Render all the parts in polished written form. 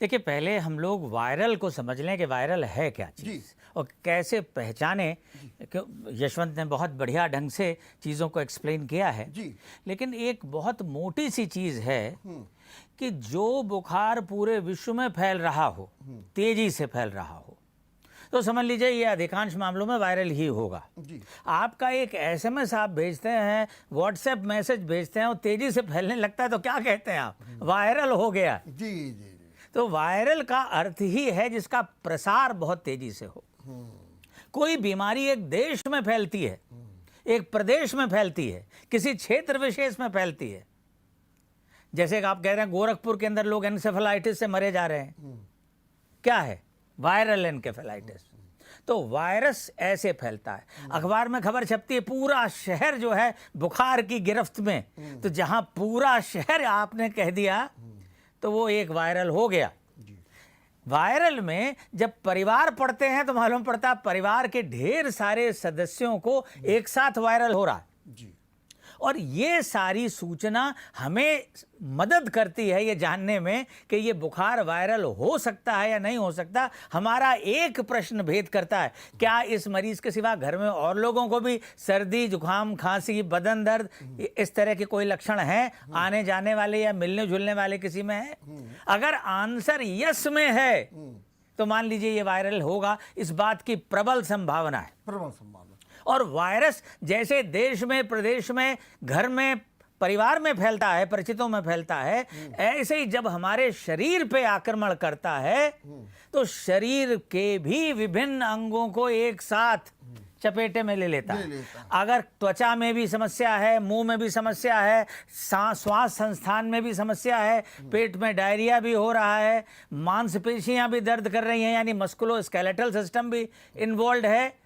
देखिए, पहले हम लोग वायरल को समझ लें कि वायरल है क्या चीज़ और कैसे पहचाने। क्यों, यशवंत ने बहुत बढ़िया ढंग से चीज़ों को एक्सप्लेन किया है। जी। लेकिन एक बहुत मोटी सी चीज़ है कि जो बुखार पूरे विश्व में फैल रहा हो, तेजी से फैल रहा हो, तो समझ लीजिए ये अधिकांश मामलों में वायरल ही होगा। जी। आपका एक एसएमएस आप भेजते हैं, व्हाट्सएप मैसेज भेजते हैं और तेजी से फैलने लगता है तो क्या कहते हैं आप? वायरल हो गया। जी जी जी। तो वायरल का अर्थ ही है जिसका प्रसार बहुत तेजी से हो। कोई बीमारी एक देश में फैलती है, एक प्रदेश में फैलती है, किसी क्षेत्र विशेष में फैलती है। जैसे कि आप कह रहे हैं गोरखपुर के अंदर लोग एन्सेफेलाइटिस से मरे जा रहे हैं, क्या है? Viral encephalitis. तो वायरस ऐसे फैलता है। अखबार में खबर छपती है पूरा शहर जो है बुखार की गिरफ्त में, तो जहां पूरा शहर आपने कह दिया तो वो एक वायरल हो गया। वायरल में जब परिवार पढ़ते हैं तो मालूम पड़ता है परिवार के ढेर सारे सदस्यों को एक साथ वायरल हो रहा है। जी। और ये सारी सूचना हमें मदद करती है ये जानने में कि ये बुखार वायरल हो सकता है या नहीं हो सकता। हमारा एक प्रश्न भेद करता है, क्या इस मरीज के सिवा घर में और लोगों को भी सर्दी, जुकाम, खांसी, बदन दर्द, इस तरह के कोई लक्षण हैं आने जाने वाले या मिलने जुलने वाले किसी में है? अगर आंसर यस में है तो मान लीजिए ये वायरल होगा। इस बात की प्रबल संभावना है। प्रबल संभावना। और वायरस जैसे देश में, प्रदेश में, घर में, परिवार में फैलता है, परिचितों में फैलता है, ऐसे ही जब हमारे शरीर पे आक्रमण करता है तो शरीर के भी विभिन्न अंगों को एक साथ चपेटे में ले लेता है। अगर त्वचा में भी समस्या है, मुंह में भी समस्या है, श्वास संस्थान में भी समस्या है, पेट में डायरिया भी हो रहा है, मांसपेशियां भी दर्द कर रही हैं, यानी मस्कुलोस्केलेटल सिस्टम भी इन्वॉल्व है,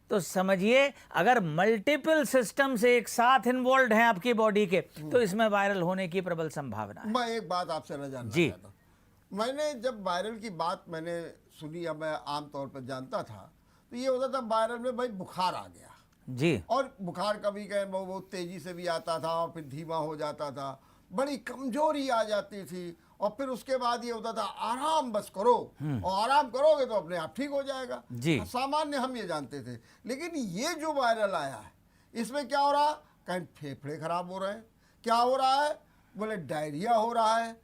तो समझिए अगर मल्टीपल सिस्टम्स एक साथ इन्वॉल्व हैं आपकी बॉडी के, तो इसमें वायरल होने की प्रबल संभावना है। मैं एक बात आपसे न जानना चाहता हूं। मैंने जब वायरल की बात मैंने सुनी या मैं आमतौर पर जानता था तो ये होता था वायरल में भाई बुखार आ गया जी, और बुखार कभी कहीं बहुत तेजी से भी आता था और फिर धीमा हो जाता था, बड़ी कमजोरी आ जाती थी और फिर उसके बाद ये होता था आराम बस करो और आराम करोगे तो अपने आप ठीक हो जाएगा जी। सामान्य हम ये जानते थे। लेकिन ये जो वायरल आया है इसमें क्या हो रहा है? कहीं फेफड़े खराब हो रहे हैं, क्या हो रहा है? बोले डायरिया हो रहा है,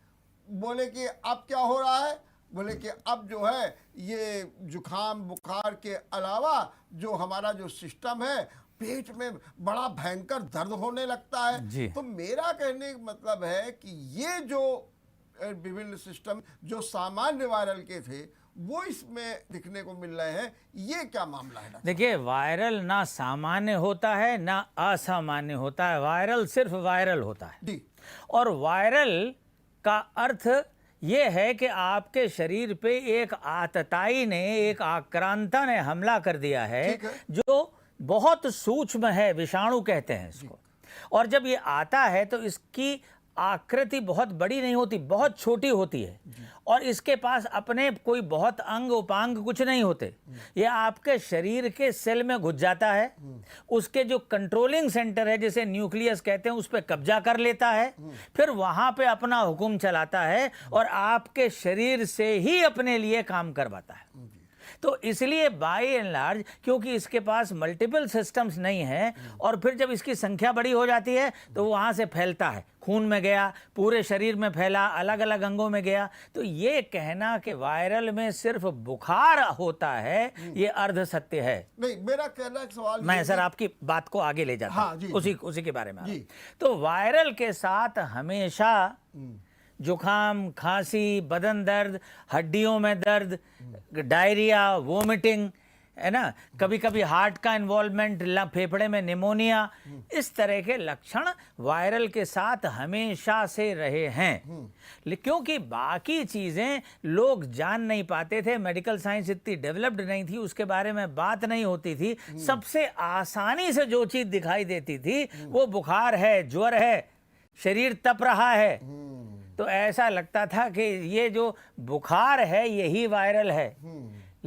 बोले कि अब क्या हो रहा है? बोले कि अब जो है ये जुखाम बुखार के अलावा जो हमारा जो सिस्टम है पेट में बड़ा भयंकर दर्द होने लगता है। तो मेरा कहने का मतलब है कि ये जो विभिन्न सिस्टम जो सामान्य वायरल के थे वो इसमें दिखने को मिल रहे हैं, ये क्या मामला है? देखिए, वायरल ना सामान्य होता है ना असामान्य होता है, वायरल सिर्फ वायरल होता है जी। और वायरल का अर्थ ये है कि आपके शरीर पे एक आतताई ने, एक आक्रांता ने हमला कर दिया है जो बहुत सूक्ष्म है, विषाणु कहते हैं इसको। और जब ये आता है तो इसकी आकृति बहुत बड़ी नहीं होती, बहुत छोटी होती है और इसके पास अपने कोई बहुत अंग उपांग कुछ नहीं होते। ये आपके शरीर के सेल में घुस जाता है, उसके जो कंट्रोलिंग सेंटर है जिसे न्यूक्लियस कहते हैं उस पर कब्जा कर लेता है, फिर वहां पे अपना हुक्म चलाता है और आपके शरीर से ही अपने लिए काम करवाता है। तो इसलिए बाय एंड लार्ज क्योंकि इसके पास मल्टीपल सिस्टम्स नहीं हैं और फिर जब इसकी संख्या बड़ी हो जाती है तो वहाँ से फैलता है, खून में गया, पूरे शरीर में फैला, अलग अलग अंगों में गया। तो ये कहना कि वायरल में सिर्फ बुखार होता है ये अर्ध सत्य है। नहीं, मेरा कहना एक सवाल मैं सर आपकी बात को आगे ले जाता हूँ, उसी के बारे में। तो वायरल के साथ हमेशा जुखाम, खांसी, बदन दर्द, हड्डियों में दर्द, डायरिया, वोमिटिंग, है ना, कभी कभी हार्ट का इन्वॉल्वमेंट, फेफड़े में निमोनिया, इस तरह के लक्षण वायरल के साथ हमेशा से रहे हैं। क्योंकि बाकी चीज़ें लोग जान नहीं पाते थे, मेडिकल साइंस इतनी डेवलप्ड नहीं थी, उसके बारे में बात नहीं होती थी। सबसे आसानी से जो चीज़ दिखाई देती थी वो बुखार है, ज्वर है, शरीर तप रहा है, तो ऐसा लगता था कि ये जो बुखार है यही वायरल है।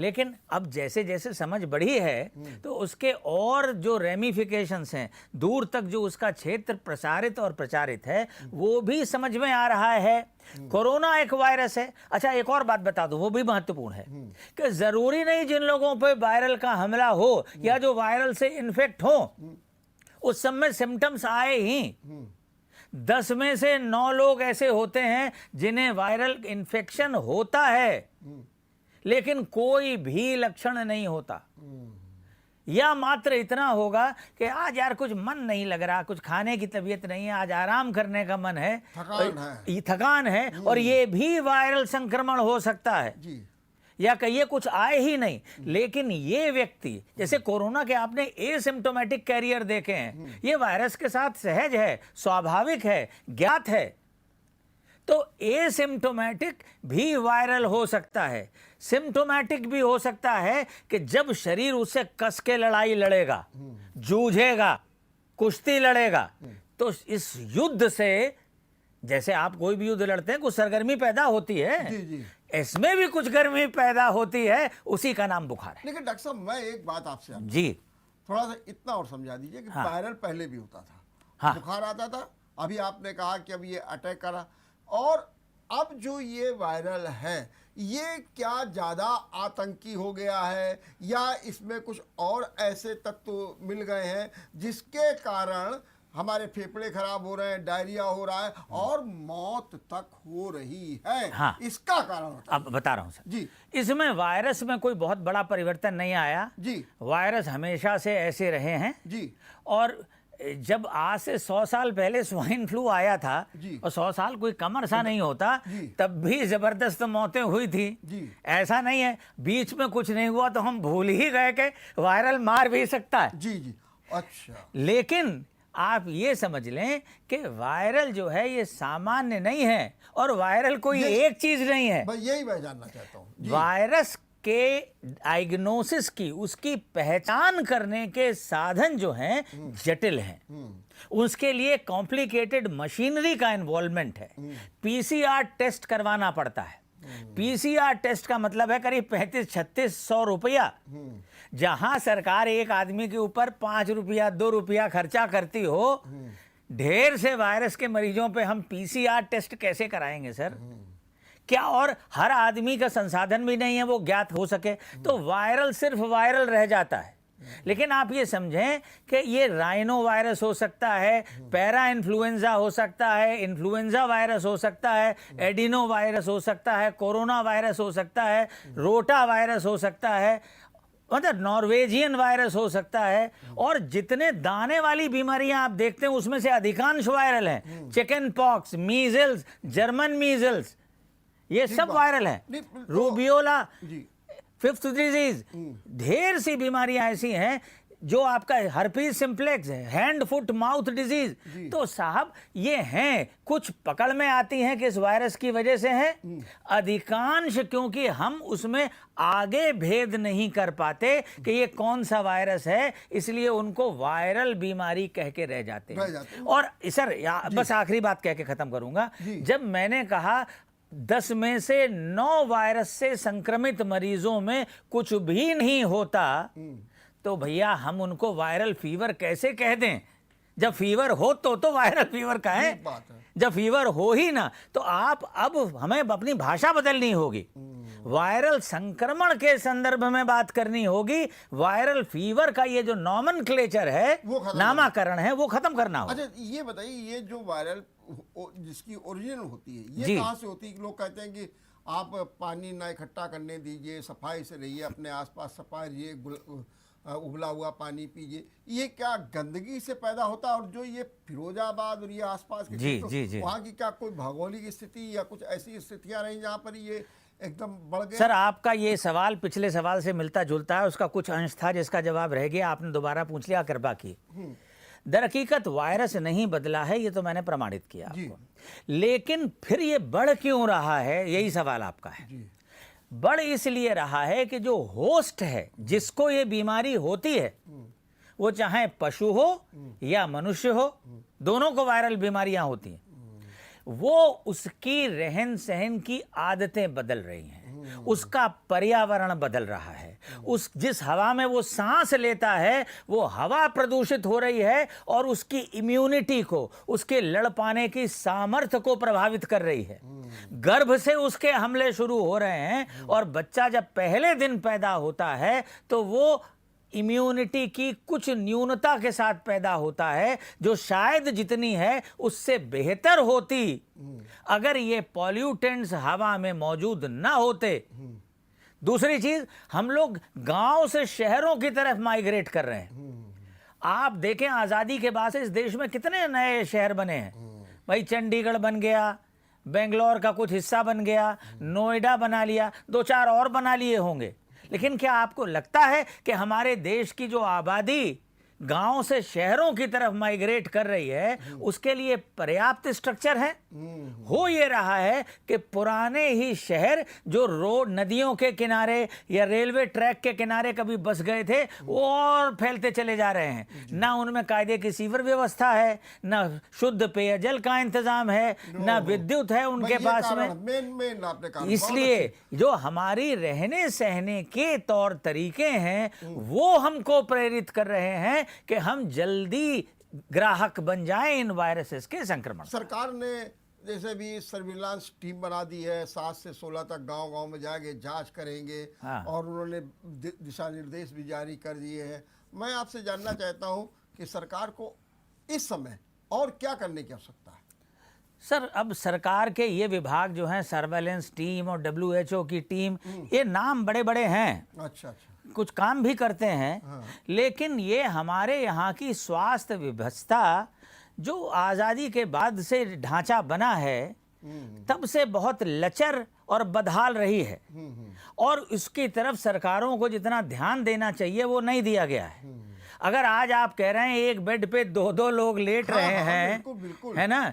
लेकिन अब जैसे जैसे समझ बढ़ी है तो उसके और जो रेमिफिकेशंस हैं, दूर तक जो उसका क्षेत्र प्रसारित और प्रचारित है, वो भी समझ में आ रहा है। कोरोना एक वायरस है। अच्छा, एक और बात बता दूं, वो भी महत्वपूर्ण है कि जरूरी नहीं जिन लोगों पे वायरल का हमला हो या जो वायरल से इन्फेक्ट हो उस सब में सिम्टम्स आए ही। 10 में से 9 लोग ऐसे होते हैं जिन्हें वायरल इन्फेक्शन होता है लेकिन कोई भी लक्षण नहीं होता, या मात्र इतना होगा कि आज यार कुछ मन नहीं लग रहा, कुछ खाने की तबीयत नहीं है, आज आराम करने का मन है, थकान है और ये भी वायरल संक्रमण हो सकता है जी। या कहिए कुछ आए ही नहीं। लेकिन ये व्यक्ति, जैसे कोरोना के आपने एसिम्प्टोमेटिक कैरियर देखे हैं, ये वायरस के साथ सहज है, स्वाभाविक है, ज्ञात है। तो एसिम्प्टोमेटिक भी वायरल हो सकता है। सिम्प्टोमेटिक भी हो सकता है कि जब शरीर उससे कस के लड़ाई लड़ेगा, जूझेगा, कुश्ती लड़ेगा, तो इस युद्ध से, जैसे आप कोई भी युद्ध लड़ते हैं कुछ सरगर्मी पैदा होती है, जी जी। इसमें भी कुछ गर्मी पैदा होती है, उसी का नाम बुखार है। लेकिन डॉक्टर साहब, मैं एक बात आपसे जी, थोड़ा सा इतना और समझा दीजिए कि हाँ। वायरल पहले भी होता था, हाँ। बुखार आता था, अभी आपने कहा कि अब ये अटैक करा, और अब जो ये वायरल है ये क्या ज़्यादा आतंकी हो गया है या इसमें कुछ और ऐसे तत्व मिल गए हैं जिसके कारण हमारे फेफड़े खराब हो रहे हैं, डायरिया हो रहा है और मौत तक हो रही है? हाँ। इसका कारण बताइए। अब बता रहा हूं सर जी इसमें वायरस में कोई बहुत बड़ा परिवर्तन नहीं आया जी वायरस हमेशा से ऐसे रहे हैं जी। और जब आज से 100 साल पहले स्वाइन फ्लू आया था जी। और 100 साल कोई कम अरसा नहीं होता, जी। तब भी जबरदस्त मौतें हुई थी। जी। ऐसा नहीं है बीच में कुछ नहीं हुआ तो हम भूल ही गए कि वायरल मार भी सकता है। जी जी। अच्छा। लेकिन आप ये समझ लें कि वायरल जो है ये सामान्य नहीं है और वायरल कोई एक चीज नहीं है। बस यही मैं जानना चाहता हूँ। वायरस के डायग्नोसिस की, उसकी पहचान करने के साधन जो हैं जटिल हैं। उसके लिए कॉम्प्लिकेटेड मशीनरी का इन्वॉल्वमेंट है। पीसीआर टेस्ट करवाना पड़ता है। पीसीआर टेस्ट का मतलब है करीब 35-3600 रुपया, जहां सरकार एक आदमी के ऊपर 5 रुपया 2 रुपया खर्चा करती हो, ढेर से वायरस के मरीजों पे हम पीसीआर टेस्ट कैसे कराएंगे सर? क्या और हर आदमी का संसाधन भी नहीं है वो ज्ञात हो सके, तो वायरल सिर्फ वायरल रह जाता है। लेकिन आप ये समझें कि ये राइनो वायरस हो सकता है, पैरा इन्फ्लुएंजा हो सकता है, इन्फ्लुएंजा वायरस हो सकता है, एडिनो वायरस हो सकता है, कोरोना वायरस हो सकता है, रोटा वायरस हो सकता है, मतलब नॉर्वेजियन वायरस हो सकता है। और जितने दाने वाली बीमारियां आप देखते हैं उसमें से अधिकांश वायरल हैं। Chicken pox, measles, German measles, ये सब वायरल है। रूबियोला, फिफ्थ डिजीज, ढेर सी बीमारियां ऐसी हैं जो आपका हर्पीज सिंप्लेक्स है, हैंड फुट माउथ डिजीज। तो साहब ये हैं, कुछ पकड़ में आती हैं कि इस वायरस की वजह से है, अधिकांश क्योंकि हम उसमें आगे भेद नहीं कर पाते कि ये कौन सा वायरस है, इसलिए उनको वायरल बीमारी कह के रह जाते हैं। और सर बस आखिरी बात कह के खत्म करूंगा। जब मैंने कहा 10 में से 9 वायरस से संक्रमित मरीजों में कुछ भी नहीं होता, तो भैया हम उनको वायरल फीवर कैसे कह दें? जब फीवर हो तो वायरल फीवर का है। जब फीवर हो ही ना, तो आप अब हमें अपनी भाषा बदलनी होगी, वायरल संक्रमण के संदर्भ में बात करनी होगी। वायरल फीवर का ये जो नॉमेनक्लेचर है, नामाकरण है, वो खत्म करना होगा। अच्छा ये बताइए, ये जो वायरल जिसकी ओरिजिन होती है ये कहाँ से होती है? लोग कहते हैं कि आप पानी ना इकट्ठा करने दीजिए, सफाई से रहिए, अपने आसपास सफाई रहिए, उबला हुआ पानी पीजिए। ये क्या गंदगी से पैदा होता है? और जो ये फिरोजाबाद और ये आसपास के जी। वहाँ की क्या कोई भौगोलिक स्थिति या कुछ ऐसी स्थितियां रही जहाँ पर ये एकदम बढ़ गया? सर आपका ये सवाल पिछले सवाल से मिलता जुलता है, उसका कुछ अंश था जिसका जवाब रह गया, आपने दोबारा पूछ लिया, कृपा की। दरहकीकत वायरस नहीं बदला है, ये तो मैंने प्रमाणित किया आपको। लेकिन फिर ये बढ़ क्यों रहा है, यही सवाल आपका है। बढ़ इसलिए रहा है कि जो होस्ट है, जिसको ये बीमारी होती है, वो चाहे पशु हो या मनुष्य हो, दोनों को वायरल बीमारियां होती हैं, वो उसकी रहन सहन की आदतें बदल रही हैं। उसका पर्यावरण बदल रहा है। उस जिस हवा में वो सांस लेता है वो हवा प्रदूषित हो रही है और उसकी इम्यूनिटी को, उसके लड़ पाने की सामर्थ्य को प्रभावित कर रही है। गर्भ से उसके हमले शुरू हो रहे हैं और बच्चा जब पहले दिन पैदा होता है तो वो इम्यूनिटी की कुछ न्यूनता के साथ पैदा होता है, जो शायद जितनी है उससे बेहतर होती अगर ये पॉल्यूटेंट्स हवा में मौजूद ना होते। दूसरी चीज, हम लोग गांव से शहरों की तरफ माइग्रेट कर रहे हैं। आप देखें आजादी के बाद से इस देश में कितने नए शहर बने हैं। भाई चंडीगढ़ बन गया, बेंगलोर का कुछ हिस्सा बन गया, नोएडा बना लिया, 2-4 और बना लिए होंगे। लेकिन क्या आपको लगता है कि हमारे देश की जो आबादी गांव से शहरों की तरफ माइग्रेट कर रही है उसके लिए पर्याप्त स्ट्रक्चर है? हो ये रहा है कि पुराने ही शहर जो रोड, नदियों के किनारे या रेलवे ट्रैक के किनारे कभी बस गए थे वो और फैलते चले जा रहे हैं। ना उनमें कायदे की सीवर व्यवस्था है, ना शुद्ध पेयजल का इंतजाम है, ना विद्युत है उनके पास में। मेन आपने कहा। इसलिए जो हमारी रहने सहने के तौर तरीके हैं वो हमको प्रेरित कर रहे हैं कि हम जल्दी ग्राहक बन जाएं इन वायरसेस के संक्रमण। सरकार ने जैसे भी सर्विलांस टीम बना दी है, 7 से 16 तक गांव-गांव में जाएंगे, जांच करेंगे। हाँ। और उन्होंने दिशा निर्देश भी जारी कर दिए हैं। मैं आपसे जानना चाहता हूं कि सरकार को इस समय और क्या करने की आवश्यकता है? सर, अब सरकार के ये विभाग जो हैं, सर्वेलेंस टीम और WHO की टीम, ये नाम बड़े बड़े हैं, अच्छा, कुछ काम भी करते हैं। हाँ। लेकिन ये हमारे यहाँ की स्वास्थ्य व्यवस्था जो आज़ादी के बाद से ढांचा बना है तब से बहुत लचर और बदहाल रही है और उसकी तरफ सरकारों को जितना ध्यान देना चाहिए वो नहीं दिया गया है। अगर आज आप कह रहे हैं एक बेड पे 2-2 लोग लेट रहे हैं, बिल्कुल, बिल्कुल। है ना,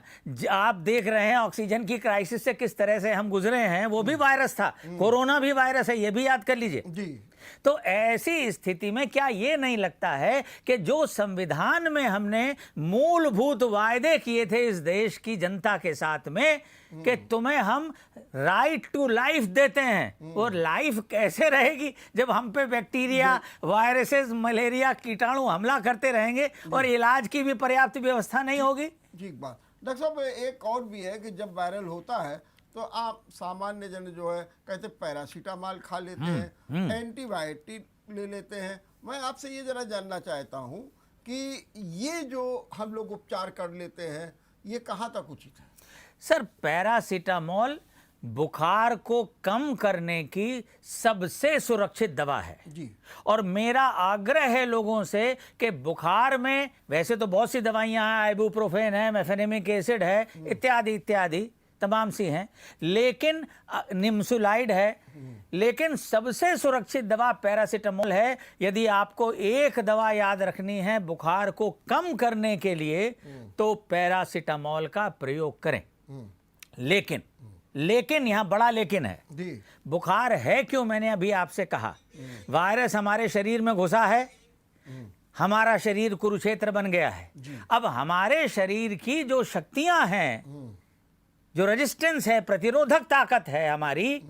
आप देख रहे हैं ऑक्सीजन की क्राइसिस से किस तरह से हम गुजरे हैं, वो भी वायरस था, कोरोना भी वायरस है, ये भी याद कर लीजिए जी। तो ऐसी स्थिति में क्या ये नहीं लगता है कि जो संविधान में हमने मूलभूत वायदे किए थे इस देश की जनता के साथ में कि तुम्हें हम राइट टू लाइफ देते हैं, और लाइफ कैसे रहेगी जब हम पे बैक्टीरिया, वायरसेस, मलेरिया, कीटाणु हमला करते रहेंगे और इलाज की भी पर्याप्त व्यवस्था नहीं होगी। ठीक बात। डॉक्टर साहब, एक और भी है कि जब वायरल होता है तो आप सामान्य जन जो है कहते पैरासीटामॉल खा लेते हैं, एंटीबायोटिक ले लेते हैं। मैं आपसे ये जरा जानना चाहता हूँ कि ये जो हम लोग उपचार कर लेते हैं ये कहाँ तक उचित है? सर, पैरासीटामॉल बुखार को कम करने की सबसे सुरक्षित दवा है जी। और मेरा आग्रह है लोगों से कि बुखार में वैसे तो बहुत सी दवाइयां हैं, आइबुप्रोफेन है, मेफेनेमिक एसिड है, इत्यादि इत्यादि तमाम सी हैं, लेकिन निम्सुलाइड है, लेकिन सबसे सुरक्षित दवा पैरासीटामॉल है। यदि आपको एक दवा याद रखनी है बुखार को कम करने के लिए तो पैरासीटामॉल का प्रयोग करें। लेकिन यहां बड़ा लेकिन है। जी। बुखार है क्यों, मैंने अभी आपसे कहा, वायरस हमारे शरीर में घुसा है, हमारा शरीर कुरुक्षेत्र बन गया है। अब हमारे शरीर की जो शक्तियां हैं, जो रेजिस्टेंस है, प्रतिरोधक ताकत है हमारी,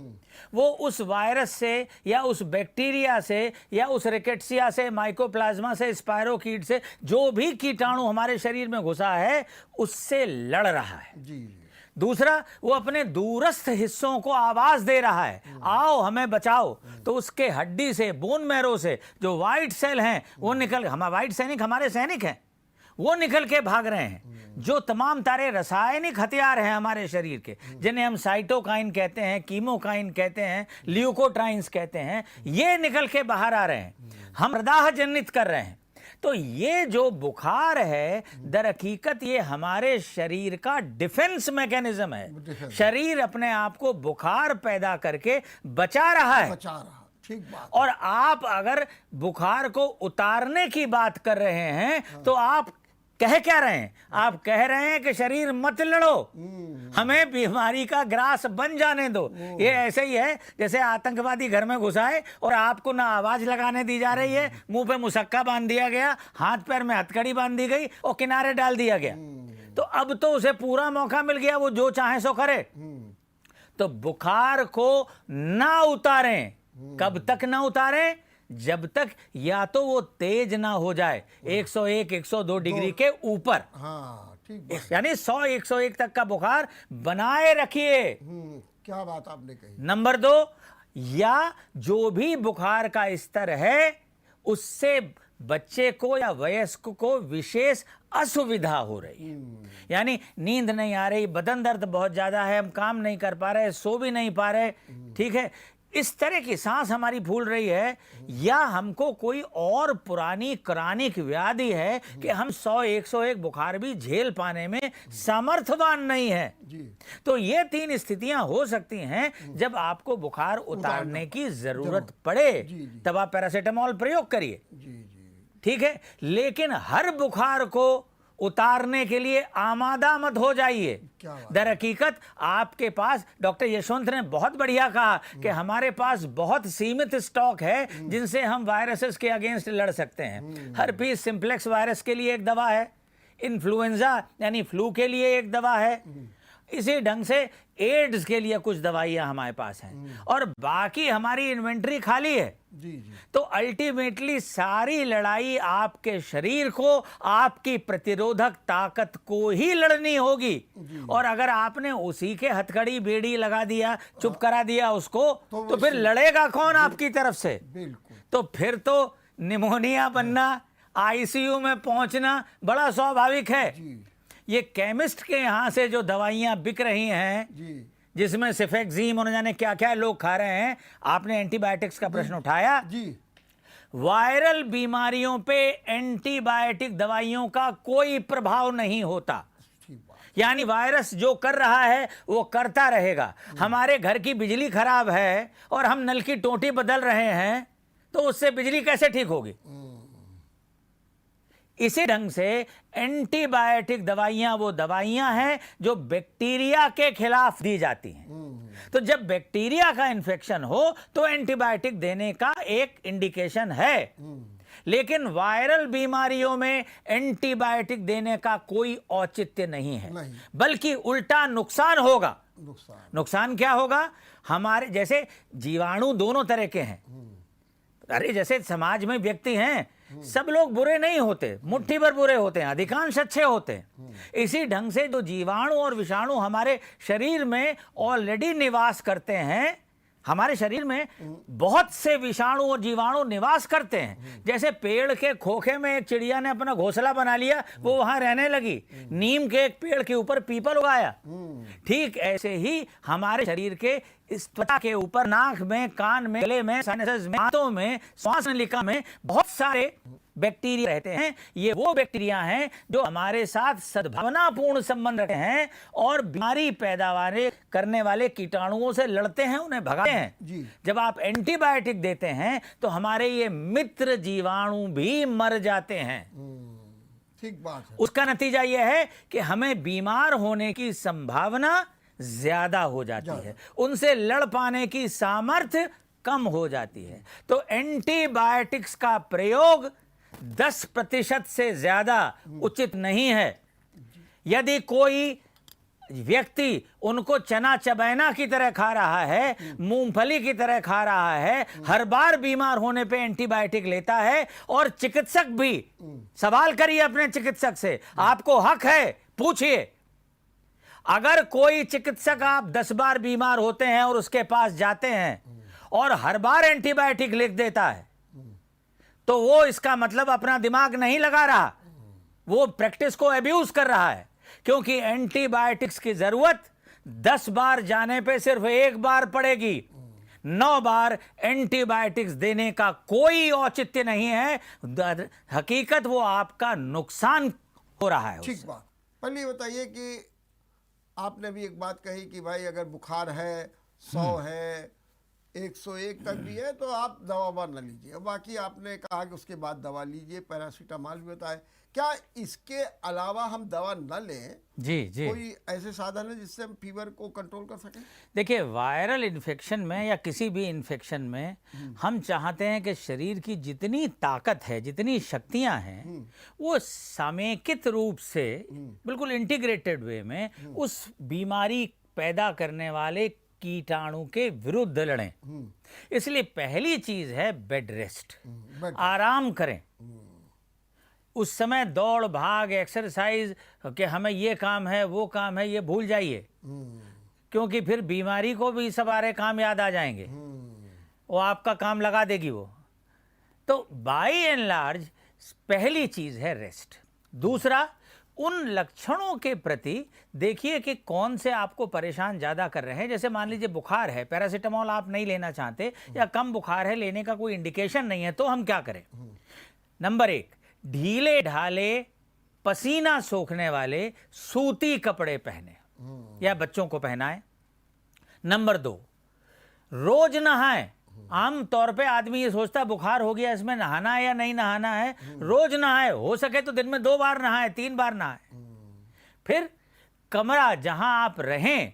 वो उस वायरस से या उस बैक्टीरिया से या उस रिकेट्सिया से, माइकोप्लाज्मा से, स्पायरोकीट से, जो भी कीटाणु हमारे शरीर में घुसा है उससे लड़ रहा है। जी। दूसरा, वो अपने दूरस्थ हिस्सों को आवाज दे रहा है, आओ हमें बचाओ। तो उसके हड्डी से, बोन मैरो से जो व्हाइट सेल हैं वो निकल, हमारे व्हाइट सैनिक हमारे सैनिक हैं, वो निकल के भाग रहे हैं। जो तमाम तारे रासायनिक हथियार हैं हमारे शरीर के, जिन्हें हम साइटोकाइन कहते हैं, कीमोकाइन कहते हैं, ल्यूकोट्राइन्स कहते हैं, ये निकल के बाहर आ रहे हैं, हम प्रदाह जनित कर रहे हैं। तो ये जो बुखार है दर हकीकत ये हमारे शरीर का डिफेंस मैकेनिज्म है। शरीर अपने आप को बुखार पैदा करके बचा रहा है। बचा रहा, ठीक बात। और आप अगर बुखार को उतारने की बात कर रहे हैं तो आप कह क्या रहे हैं? आप कह रहे हैं कि शरीर मत लड़ो, हमें बीमारी का ग्रास बन जाने दो। ये ऐसे ही है जैसे आतंकवादी घर में घुसा है और आपको ना आवाज लगाने दी जा रही है, मुंह पे मुसक्का बांध दिया गया, हाथ पैर में हथकड़ी बांध दी गई और किनारे डाल दिया गया। तो अब तो उसे पूरा मौका मिल गया, वो जो चाहे सो करे। तो बुखार को ना उतारें। कब तक ना उतारें? जब तक या तो वो तेज ना हो जाए 101 102 डिग्री के ऊपर। हाँ ठीक बात। यानी 100 101 तक का बुखार बनाए रखिए। क्या बात आपने कही। नंबर 2, या जो भी बुखार का स्तर है उससे बच्चे को या वयस्क को विशेष असुविधा हो रही है, यानी नींद नहीं आ रही, बदन दर्द बहुत ज्यादा है, हम काम नहीं कर पा रहे, सो भी नहीं पा रहे, ठीक है, इस तरह की सांस हमारी फूल रही है, या हमको कोई और पुरानी क्रॉनिक व्याधि है कि हम 100 101 बुखार भी झेल पाने में समर्थवान नहीं है जी। तो ये 3 स्थितियां हो सकती हैं जब आपको बुखार उतारने की जरूरत पड़े। जी। तब आप पैरासीटामोल प्रयोग करिए, जी। ठीक है, लेकिन हर बुखार को उतारने के लिए आमादा मत हो जाइए। क्या बात। दर हकीकत आपके पास, डॉक्टर यशवंत ने बहुत बढ़िया कहा कि हमारे पास बहुत सीमित स्टॉक है जिनसे हम वायरसेस के अगेंस्ट लड़ सकते हैं। हर्पीस सिंप्लेक्स वायरस के लिए एक दवा है, इन्फ्लुएंजा यानी फ्लू के लिए एक दवा है, इसी ढंग से एड्स के लिए कुछ दवाइयां हमारे पास हैं, और बाकी हमारी इन्वेंट्री खाली है। जी जी। तो अल्टीमेटली सारी लड़ाई आपके शरीर को, आपकी प्रतिरोधक ताकत को ही लड़नी होगी। और अगर आपने उसी के हथकड़ी बेड़ी लगा दिया, चुप करा दिया उसको, तो फिर लड़ेगा कौन आपकी तरफ से? बिल्कुल। तो फिर तो निमोनिया बनना, आईसीयू में पहुंचना बड़ा स्वाभाविक है। जी ये केमिस्ट के यहां से जो दवाइयां बिक रही हैं, जी। जिसमें सिफेक्जीम और जाने क्या क्या लोग खा रहे हैं, आपने एंटीबायोटिक्स का प्रश्न उठाया। जी। वायरल बीमारियों पे एंटीबायोटिक दवाइयों का कोई प्रभाव नहीं होता। ठीक बात। यानी वायरस जो कर रहा है वो करता रहेगा। हमारे घर की बिजली खराब है और हम नल की टोटी बदल रहे हैं, तो उससे बिजली कैसे ठीक होगी? इसी ढंग से एंटीबायोटिक दवाइयां वो दवाइयां हैं जो बैक्टीरिया के खिलाफ दी जाती हैं। तो जब बैक्टीरिया का इन्फेक्शन हो तो एंटीबायोटिक देने का एक इंडिकेशन है, लेकिन वायरल बीमारियों में एंटीबायोटिक देने का कोई औचित्य नहीं है, नहीं। बल्कि उल्टा नुकसान होगा। नुकसान क्या होगा? हमारे जैसे जीवाणु दोनों तरह के हैं। अरे जैसे समाज में व्यक्ति हैं, सब लोग बुरे नहीं होते, मुट्ठी भर बुरे होते हैं, अधिकांश अच्छे होते हैं। इसी ढंग से जो जीवाणु और विषाणु हमारे शरीर में ऑलरेडी निवास करते हैं, हमारे शरीर में बहुत से विषाणु और जीवाणु निवास करते हैं। जैसे पेड़ के खोखे में एक चिड़िया ने अपना घोंसला बना लिया, वो वहां रहने लगी, नीम के एक पेड़ के ऊपर पीपल उगाया। ठीक ऐसे ही हमारे शरीर के इस त्वचा के ऊपर, नाक में, कान में, गले में, साइनसेस में, हाथों में, श्वास नलिका में बहुत सारे बैक्टीरिया रहते हैं। ये वो बैक्टीरिया हैं जो हमारे साथ सद्भावनापूर्ण संबंध रखते हैं और बीमारी पैदावार करने वाले कीटाणुओं से लड़ते हैं, उन्हें भगाते हैं। जी। जब आप एंटीबायोटिक देते हैं तो हमारे ये मित्र जीवाणु भी मर जाते हैं। ठीक बात है। उसका नतीजा यह है कि हमें बीमार होने की संभावना ज्यादा हो जाती है, उनसे लड़ पाने की सामर्थ्य कम हो जाती है। तो एंटीबायोटिक्स का प्रयोग 10% से ज्यादा उचित नहीं है। यदि कोई व्यक्ति उनको चना चबैना की तरह खा रहा है, मूंगफली की तरह खा रहा है, हर बार बीमार होने पे एंटीबायोटिक लेता है, और चिकित्सक भी, सवाल करिए अपने चिकित्सक से, आपको हक है, पूछिए। अगर कोई चिकित्सक, आप 10 बार बीमार होते हैं और उसके पास जाते हैं और हर बार एंटीबायोटिक लिख देता है, तो वो इसका मतलब अपना दिमाग नहीं लगा रहा, वो प्रैक्टिस को अब्यूज कर रहा है। क्योंकि एंटीबायोटिक्स की जरूरत 10 बार जाने पे सिर्फ 1 बार पड़ेगी। 9 बार एंटीबायोटिक्स देने का कोई औचित्य नहीं है। हकीकत वो आपका नुकसान हो रहा है। ठीक बात। पहले बताइए कि आपने भी एक बात कही कि भाई अगर बुखार है, 100 है, 101 तक भी है, तो आप दवा न लीजिए। बाकी आपने कहा कि उसके बाद दवा लीजिए, पैरासीटामोल भी बताए। क्या इसके अलावा हम दवा न लें? जी जी। कोई ऐसे साधन है जिससे हम फीवर को कंट्रोल कर सकें? देखिए, वायरल इन्फेक्शन में या किसी भी इन्फेक्शन में हम चाहते हैं कि शरीर की जितनी ताकत है, जितनी शक्तियां हैं, वो समेकित रूप से, बिल्कुल इंटीग्रेटेड वे में उस बीमारी पैदा करने वाले कीटाणु के विरुद्ध लड़ें। इसलिए पहली चीज है बेड रेस्ट, आराम करें। उस समय दौड़ भाग एक्सरसाइज कि हमें ये काम है वो काम है ये भूल जाइए, क्योंकि फिर बीमारी को भी सारे काम याद आ जाएंगे, वो आपका काम लगा देगी वो। तो बाय एंड लार्ज पहली चीज है रेस्ट। दूसरा, उन लक्षणों के प्रति देखिए कि कौन से आपको परेशान ज़्यादा कर रहे हैं। जैसे मान लीजिए बुखार है, पैरासीटामोल आप नहीं लेना चाहते या कम बुखार है, लेने का कोई इंडिकेशन नहीं है, तो हम क्या करें? नंबर 1, ढीले ढाले पसीना सोखने वाले सूती कपड़े पहने या बच्चों को पहनाएं। नंबर 2, रोज नहाएं। आम तौर पे आदमी ये सोचता है बुखार हो गया इसमें नहाना है या नहीं नहाना है। रोज नहाए, हो सके तो दिन में 2 बार नहाए, 3 बार नहाए। फिर कमरा जहां आप रहें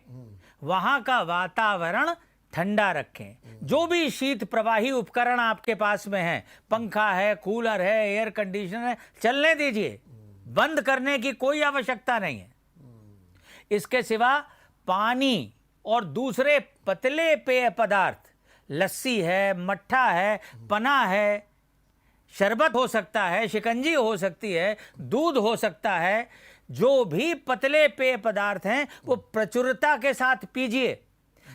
वहां का वातावरण ठंडा रखें। जो भी शीत प्रवाही उपकरण आपके पास में है, पंखा है, कूलर है, एयर कंडीशनर है, चलने दीजिए, बंद करने की कोई आवश्यकता नहीं है। इसके सिवा पानी और दूसरे पतले पेय पदार्थ, लस्सी है, मट्ठा है, पना है, शरबत हो सकता है, शिकंजी हो सकती है, दूध हो सकता है, जो भी पतले पेय पदार्थ हैं वो प्रचुरता के साथ पीजिए,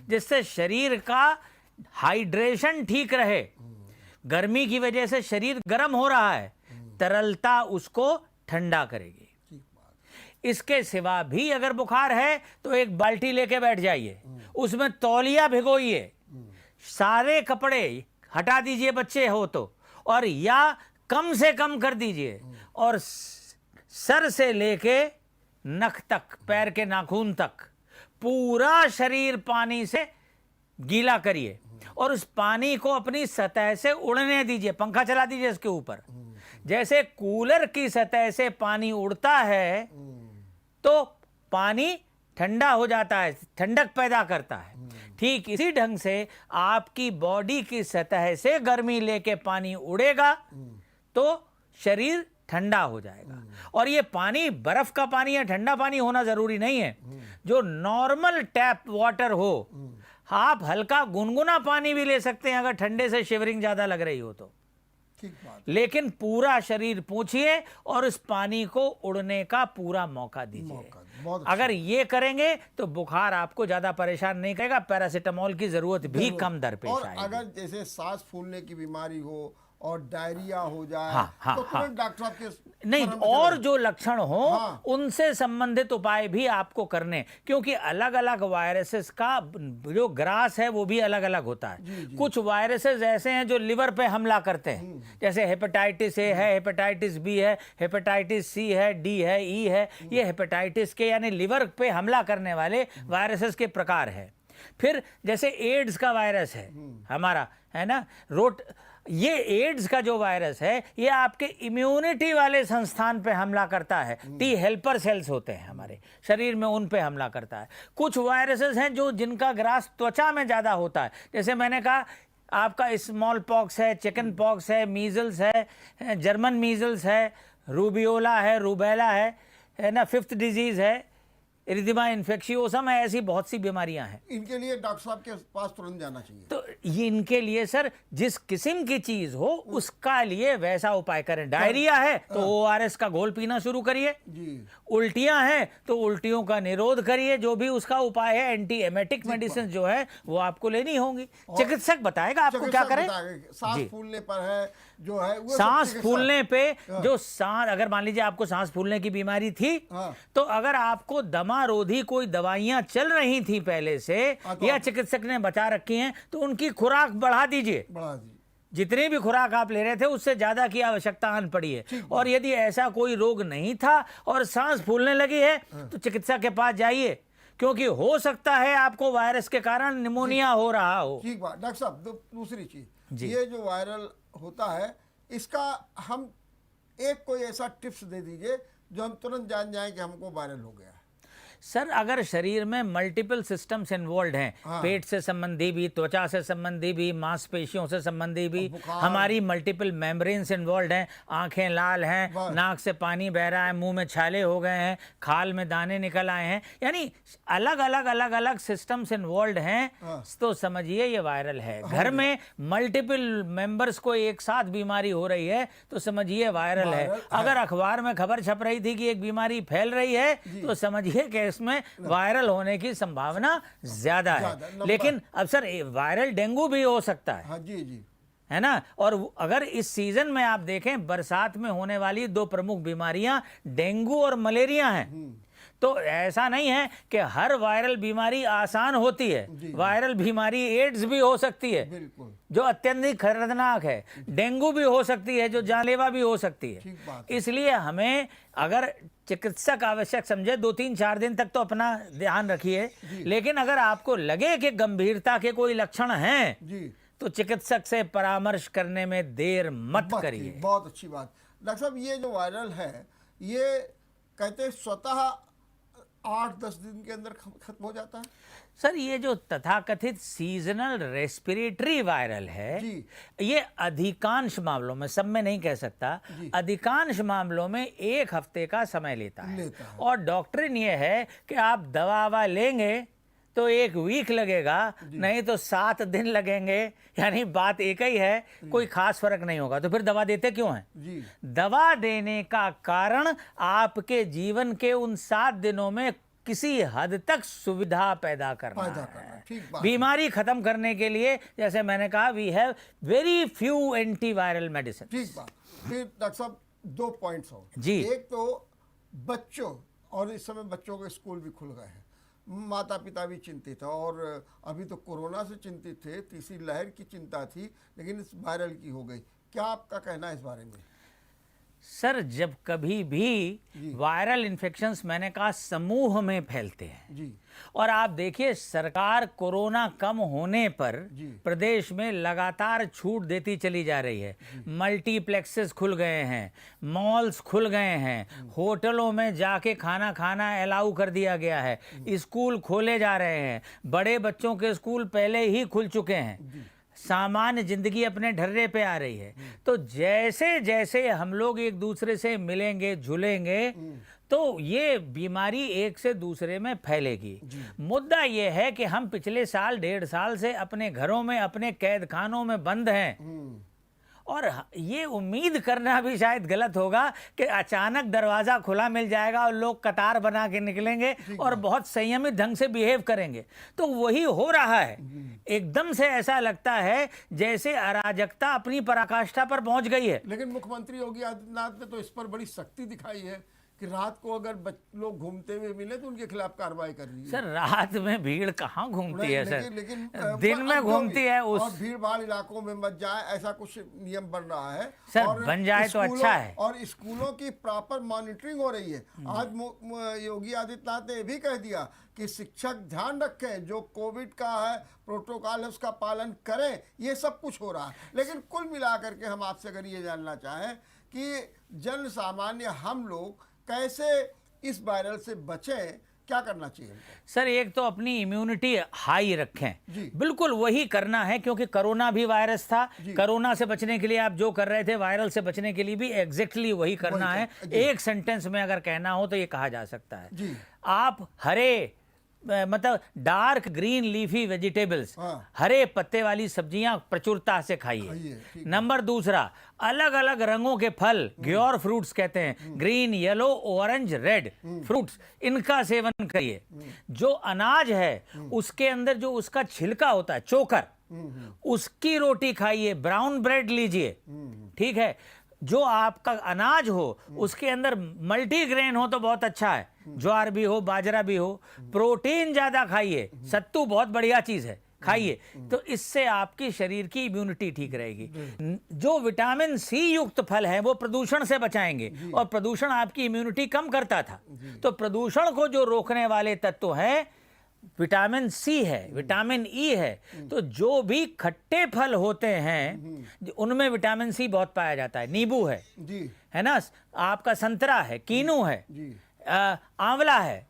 जिससे शरीर का हाइड्रेशन ठीक रहे। गर्मी की वजह से शरीर गर्म हो रहा है, तरलता उसको ठंडा करेगी। इसके सिवा भी अगर बुखार है तो एक बाल्टी लेके बैठ जाइए, उसमें तौलिया भिगोइए, सारे कपड़े हटा दीजिए बच्चे हो तो, और या कम से कम कर दीजिए, और सर से लेके नख तक, पैर के नाखून तक पूरा शरीर पानी से गीला करिए और उस पानी को अपनी सतह से उड़ने दीजिए। पंखा चला दीजिए इसके ऊपर। जैसे कूलर की सतह से पानी उड़ता है तो पानी ठंडा हो जाता है, ठंडक पैदा करता है। ठीक इसी ढंग से आपकी बॉडी की सतह से गर्मी लेके पानी उड़ेगा तो शरीर ठंडा हो जाएगा। और ये पानी बर्फ का पानी या ठंडा पानी होना जरूरी नहीं है। जो नॉर्मल टैप वाटर हो, आप हल्का गुनगुना पानी भी ले सकते हैं अगर ठंडे से शिवरिंग ज्यादा लग रही हो तो। ठीक बात। लेकिन पूरा शरीर पोंछिए और उस पानी को उड़ने का पूरा मौका दीजिए। अगर ये करेंगे तो बुखार आपको ज्यादा परेशान नहीं करेगा, पैरासीटामोल की जरूरत भी कम दरपेश आएगी। और अगर जैसे सांस फूलने की बीमारी हो और डायरिया हो जाए तो तुरंत डॉक्टर साहब के नहीं, और जो लक्षण हो उनसे संबंधित उपाय भी आपको करने, क्योंकि अलग अलग वायरसेस का जो ग्रास है वो भी अलग अलग होता है। कुछ वायरसेस ऐसे हैं जो लिवर पे हमला करते हैं, जैसे हेपेटाइटिस ए है, हेपेटाइटिस बी है, हेपेटाइटिस सी है, डी है, ई है। ये हेपेटाइटिस के यानी लिवर पे हमला करने वाले वायरसेस के प्रकार है। फिर जैसे एड्स का वायरस है हमारा, है ना, ये एड्स का जो वायरस है ये आपके इम्यूनिटी वाले संस्थान पे हमला करता है। टी हेल्पर सेल्स होते हैं हमारे शरीर में, उन पे हमला करता है। कुछ वायरसेस हैं जो जिनका ग्रास त्वचा में ज़्यादा होता है, जैसे मैंने कहा आपका स्मॉल पॉक्स है, चिकन पॉक्स है, मीजल्स है, जर्मन मीजल्स है, रूबियोला है, रूबेला है ना, 5th डिजीज़ है, इरिदिमा इन्फेक्शियोसम है, ऐसी बहुत सी बीमारियां हैं। इनके लिए डॉक्टर साहब के पास तुरंत जाना चाहिए। तो ये इनके लिए सर जिस किस्म की चीज हो उसका लिए वैसा उपाय करें। डायरिया है तो ORS का घोल पीना शुरू करिए। उल्टियां हैं तो उल्टियों का निरोध करिए। जो भी उसका उपाय है, एंटी एमेटिक मेडिसिन जो है वो आपको लेनी होंगी। चिकित्सक बताएगा आपको क्या करें। सांस फूलने पर है जो है, सांस फूलने पे जो सांस, अगर मान लीजिए आपको सांस फूलने की बीमारी थी तो अगर आपको दमारोधी कोई दवाइयां चल रही थी पहले से या चिकित्सक ने बता रखी हैं तो उनकी खुराक बढ़ा दीजिए। जितनी भी खुराक आप ले रहे थे उससे ज्यादा की आवश्यकता आन पड़ी है। और यदि ऐसा कोई रोग नहीं था और सांस फूलने लगी है तो चिकित्सक के पास जाइए, क्योंकि हो सकता है आपको वायरस के कारण निमोनिया हो रहा हो। ठीक बात। डॉक्टर साहब दूसरी चीज, ये जो वायरल होता है इसका हम कोई ऐसा टिप्स दे दीजिए जो हम तुरंत जान जाएं कि हमको वायरल हो गया। सर अगर शरीर में मल्टीपल सिस्टम्स इन्वॉल्व हैं, पेट से संबंधी भी, त्वचा से संबंधी भी, मांसपेशियों से संबंधी भी, हमारी मल्टीपल मेम्ब्रेन्स इन्वॉल्व हैं, आंखें लाल हैं, नाक से पानी बह रहा है, मुंह में छाले हो गए हैं, खाल में दाने निकल आए हैं, यानी अलग अलग सिस्टम्स इन्वॉल्व हैं, तो समझिए ये वायरल है। घर में मल्टीपल मेंबर्स को एक साथ बीमारी हो रही है तो समझिए वायरल है। अगर अखबार में खबर छप रही थी कि एक बीमारी फैल रही है तो समझिए कि इसमें वायरल होने की संभावना ज्यादा है। लेकिन अब सर वायरल डेंगू भी हो सकता है। हाँ जी जी, है ना। और अगर इस सीजन में आप देखें, बरसात में होने वाली दो प्रमुख बीमारियां डेंगू और मलेरिया हैं। तो ऐसा नहीं है कि हर वायरल बीमारी आसान होती है। वायरल बीमारी एड्स भी हो सकती है, बिल्कुल, जो अत्यंत खतरनाक है। डेंगू भी हो सकती है, जो जानलेवा भी हो सकती है। इसलिए हमें अगर चिकित्सक आवश्यक समझे 2-3-4 दिन तक तो अपना ध्यान रखिए, लेकिन अगर आपको लगे कि गंभीरता के कोई लक्षण हैं तो चिकित्सक से परामर्श करने में देर मत करिए। बहुत अच्छी बात। डॉक्टर साहब, ये जो वायरल है ये कहते हैं स्वतः 8-10 दिन के अंदर खत्म हो जाता है? सर ये जो तथाकथित सीजनल रेस्पिरेटरी वायरल है, ये अधिकांश मामलों में, सब में नहीं कह सकता, अधिकांश मामलों में 1 हफ्ते का समय लेता है। और डॉक्ट्रिन ये है कि आप दवा लेंगे तो 1 वीक लगेगा, नहीं तो 7 दिन लगेंगे, यानी बात एक ही है, कोई खास फर्क नहीं होगा। तो फिर दवा देते क्यों हैं? दवा देने का कारण आपके जीवन के उन 7 दिनों में किसी हद तक सुविधा पैदा करना है। बीमारी खत्म करने के लिए, जैसे मैंने कहा, we have very few antiviral medicine. ठीक बात। फिर डॉक्टर साहब 2 पॉइंट्स हो जी। एक तो बच्चों, और इस समय बच्चों के स्कूल भी खुल गए हैं, माता पिता भी चिंतित है, और अभी तो कोरोना से चिंतित थे, तीसरी लहर की चिंता थी, लेकिन इस वायरल की हो गई। क्या आपका कहना है इस बारे में? सर जब कभी भी वायरल इन्फेक्शंस, मैंने कहा, समूह में फैलते हैं जी, और आप देखिए सरकार कोरोना कम होने पर प्रदेश में लगातार छूट देती चली जा रही है। मल्टीप्लेक्सेस खुल गए हैं, मॉल्स खुल गए हैं, होटलों में जाके खाना खाना अलाउ कर दिया गया है, स्कूल खोले जा रहे हैं, बड़े बच्चों के स्कूल पहले ही खुल चुके हैं, सामान्य जिंदगी अपने ढर्रे पे आ रही है। तो जैसे जैसे हम लोग एक दूसरे से मिलेंगे, जुलेंगे, तो ये बीमारी एक से दूसरे में फैलेगी। मुद्दा ये है कि हम पिछले साल 1.5 साल से अपने घरों में, अपने कैद खानों में बंद हैं, और ये उम्मीद करना भी शायद गलत होगा कि अचानक दरवाज़ा खुला मिल जाएगा और लोग कतार बना के निकलेंगे और बहुत संयमित ढंग से बिहेव करेंगे। तो वही हो रहा है। एकदम से ऐसा लगता है जैसे अराजकता अपनी पराकाष्ठा पर पहुंच गई है। लेकिन मुख्यमंत्री योगी आदित्यनाथ ने तो इस पर बड़ी सख्ती दिखाई है कि रात को अगर लोग घूमते हुए मिले तो उनके खिलाफ कार्रवाई कर रही है। सर रात में भीड़ कहाँ घूमती है सर, लेकिन दिन में घूमती है। और भीड़ भाड़ इलाकों में मत जाए, ऐसा कुछ नियम बन रहा है सर। और बन जाए तो अच्छा है। और स्कूलों की प्रॉपर मॉनिटरिंग हो रही है। आज योगी आदित्यनाथ ने ये भी कह दिया कि शिक्षक ध्यान रखें, जो कोविड का है प्रोटोकॉल है उसका पालन करें। ये सब कुछ हो रहा है, लेकिन कुल मिलाकर के हम आपसे अगर ये जानना चाहें कि जन सामान्य हम लोग कैसे इस वायरल से बचें, क्या करना चाहिए? सर एक तो अपनी इम्यूनिटी हाई रखें, बिल्कुल वही करना है, क्योंकि कोरोना भी वायरस था। कोरोना से बचने के लिए आप जो कर रहे थे, वायरल से बचने के लिए भी एग्जैक्टली वही करना है। एक सेंटेंस में अगर कहना हो तो ये कहा जा सकता है, आप हरे मतलब डार्क ग्रीन लीफी वेजिटेबल्स, हरे पत्ते वाली सब्जियां प्रचुरता से खाइए। नंबर दूसरा, अलग अलग रंगों के फल, ग्योर फ्रूट्स कहते हैं, green, yellow, orange, red fruits, इनका सेवन करिए। जो अनाज है उसके अंदर जो उसका छिलका होता है, चोकर, उसकी रोटी खाइए, ब्राउन ब्रेड लीजिए, ठीक है। जो आपका अनाज हो उसके अंदर मल्टीग्रेन हो तो बहुत अच्छा है, ज्वार भी हो, बाजरा भी हो। प्रोटीन ज्यादा खाइए, सत्तू बहुत बढ़िया चीज है, खाइए, तो इससे आपकी शरीर की इम्यूनिटी ठीक रहेगी। जो विटामिन सी युक्त फल हैं वो प्रदूषण से बचाएंगे, और प्रदूषण आपकी इम्यूनिटी कम करता था। तो प्रदूषण को जो रोकने वाले तत्व हैं विटामिन सी है, विटामिन ई है। तो जो भी खट्टे फल होते हैं उनमें विटामिन सी बहुत पाया जाता है। नींबू है ना, आपका संतरा है, कीनू है, आंवला है,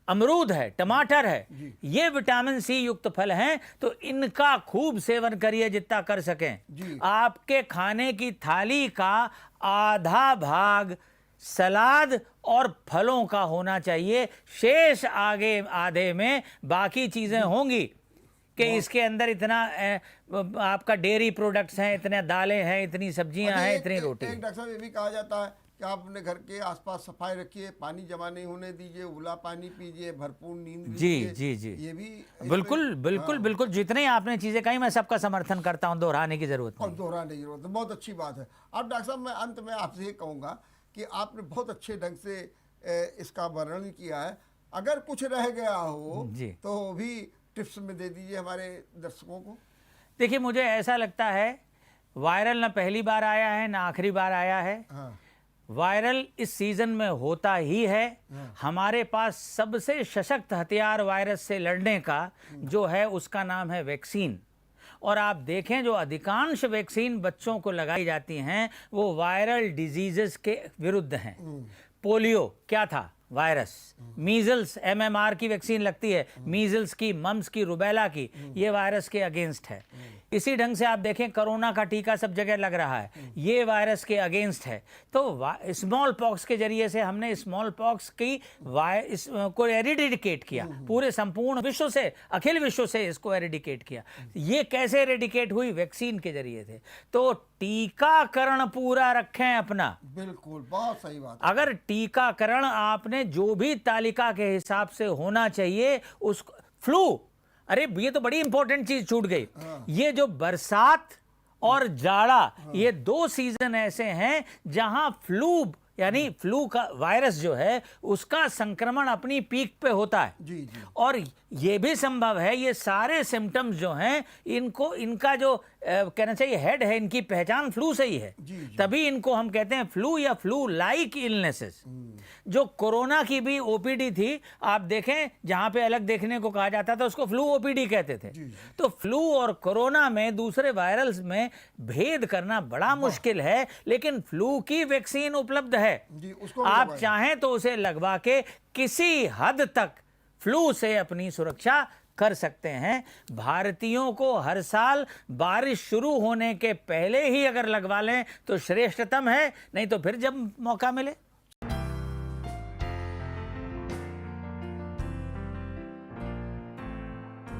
अमरूद है, टमाटर है, ये विटामिन सी युक्त फल हैं, तो इनका खूब सेवन करिए जितना कर सकें। आपके खाने की थाली का आधा भाग सलाद और फलों का होना चाहिए, शेष आगे आधे में बाकी चीजें होंगी कि इसके अंदर इतना आपका डेयरी प्रोडक्ट्स हैं, इतने दालें हैं, इतनी सब्जियां हैं, इतनी रोटी है। डॉक्टर साहब ये भी कहा जाता है कि आप अपने घर के आसपास सफाई रखिए, पानी जमा नहीं होने दीजिए, उबला पानी पीजिए, भरपूर नींद लीजिए। जी जी ये भी बिल्कुल बिल्कुल बिल्कुल, जितने आपने चीजें कही मैं सबका समर्थन करता हूं, दोहराने की जरूरत और नहीं। दोहराने की जरूरत है, बहुत अच्छी बात है। अब डॉक्टर साहब मैं अंत में आपसे ये कहूँगा कि आपने बहुत अच्छे ढंग से इसका वर्णन किया है। अगर कुछ रह गया हो तो भी टिप्स में दे दीजिए हमारे दर्शकों को। देखिए, मुझे ऐसा लगता है वायरल ना पहली बार आया है ना आखिरी बार आया है। वायरल इस सीजन में होता ही है। हमारे पास सबसे सशक्त हथियार वायरस से लड़ने का जो है उसका नाम है वैक्सीन। और आप देखें जो अधिकांश वैक्सीन बच्चों को लगाई जाती हैं वो वायरल डिजीजेस के विरुद्ध हैं। पोलियो क्या था? वायरस। मीजल्स MMR की वैक्सीन लगती है, मीजल्स की, मम्स की, रुबेला की, ये वायरस के अगेंस्ट है। इसी ढंग से आप देखें कोरोना का टीका सब जगह लग रहा है, ये वायरस के अगेंस्ट है। तो स्मॉल पॉक्स के जरिए से हमने स्मॉल पॉक्स की को एरिडिकेट किया, पूरे संपूर्ण विश्व से, अखिल विश्व से इसको एरिडिकेट किया। ये कैसे एरिडिकेट हुई? वैक्सीन के जरिए से। तो टीकाकरण पूरा रखें अपना। बिल्कुल, बहुत सही बात। अगर टीकाकरण आपने जो भी तालिका के हिसाब से होना चाहिए उसको, फ्लू, अरे ये तो बड़ी इंपॉर्टेंट चीज छूट गई। ये जो बरसात और जाड़ा, ये दो सीजन ऐसे हैं जहां फ्लू यानी फ्लू का वायरस जो है उसका संक्रमण अपनी पीक पे होता है। जी जी। और ये भी संभव है ये सारे सिम्टम्स जो हैं इनका जो कहना चाहिए हेड है, इनकी पहचान फ्लू से ही है। तभी इनको हम कहते हैं फ्लू या फ्लू लाइक इलनेसेस। जो कोरोना की भी ओपीडी थी, आप देखें जहां पे अलग देखने को कहा जाता था उसको फ्लू ओपीडी कहते थे। तो फ्लू और कोरोना में दूसरे वायरल्स में भेद करना बड़ा मुश्किल है, लेकिन फ्लू की वैक्सीन उपलब्ध है। आप चाहें तो उसे लगवा के किसी हद तक फ्लू से अपनी सुरक्षा कर सकते हैं। भारतीयों को हर साल बारिश शुरू होने के पहले ही अगर लगवा लें तो श्रेष्ठतम है, नहीं तो फिर जब मौका मिले।